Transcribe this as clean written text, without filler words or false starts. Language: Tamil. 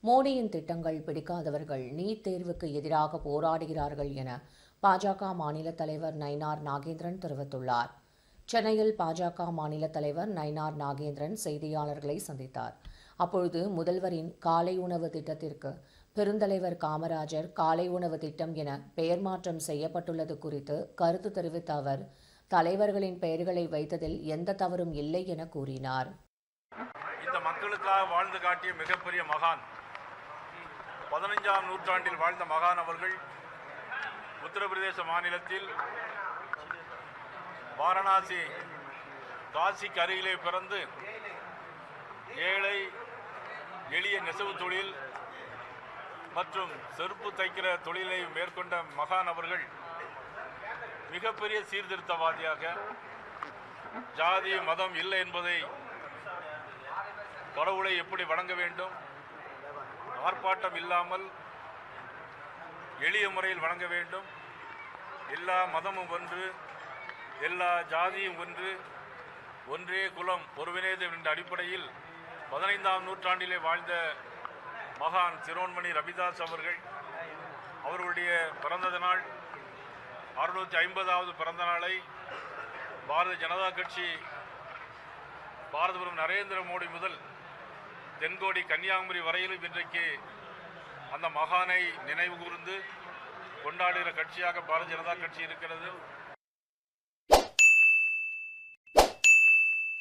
மோடியின் திட்டங்கள் பிடிக்காதவர்கள் நீட் தேர்வுக்கு எதிராக போராடுகிறார்கள் என பாஜக மாநில தலைவர் நயினார் நாகேந்திரன் தெரிவித்துள்ளார். சென்னையில் பாஜக மாநில தலைவர் நயினார் நாகேந்திரன் செய்தியாளர்களை சந்தித்தார். அப்பொழுது முதல்வரின் காலை உணவு திட்டத்திற்கு பெருந்தலைவர் காமராஜர் காலை உணவு திட்டம் என பெயர் மாற்றம் செய்யப்பட்டுள்ளது குறித்து கருத்து தெரிவித்த அவர், தலைவர்களின் பெயர்களை வைத்ததில் எந்த தவறும் இல்லை என கூறினார். இந்த மக்களுக்காக வாழ்ந்து காட்டிய மிகப்பெரிய மகான், 15ஆம் நூற்றாண்டில் வாழ்ந்த மகான் அவர்கள் உத்தரப்பிரதேச மாநிலத்தில் வாரணாசி காசிக்கு அருகிலே பிறந்து ஏழை எளிய நெசவு தொழில் மற்றும் செருப்பு தைக்கிற தொழிலை மேற்கொண்ட மகான் அவர்கள் மிகப்பெரிய சீர்திருத்தவாதியாக ஜாதி மதம் இல்லை என்பதை, கடவுளை எப்படி வணங்க வேண்டும், ஆர்ப்பாட்டம் இல்லாமல் எளிய முறையில் வணங்க வேண்டும், எல்லா மதமும் ஒன்று, எல்லா ஜாதியும் ஒன்று, ஒன்றே குலம் ஒருவனே என்ற அடிப்படையில் 15ஆம் நூற்றாண்டிலே வாழ்ந்த மகான் சிரோன்மணி ரவிதாஸ் அவர்களுடைய பிறந்த நாள் 650வது பிறந்த நாளை பாரதிய ஜனதா கட்சி பாரத பிரதமர் நரேந்திர மோடி முதல் தென்கோடி கன்னியாகுமரி வரையிலும் இன்றைக்கு அந்த மகானை நினைவு கூர்ந்து கொண்டாடுகிற கட்சியாக பாரதிய ஜனதா கட்சி இருக்கிறது.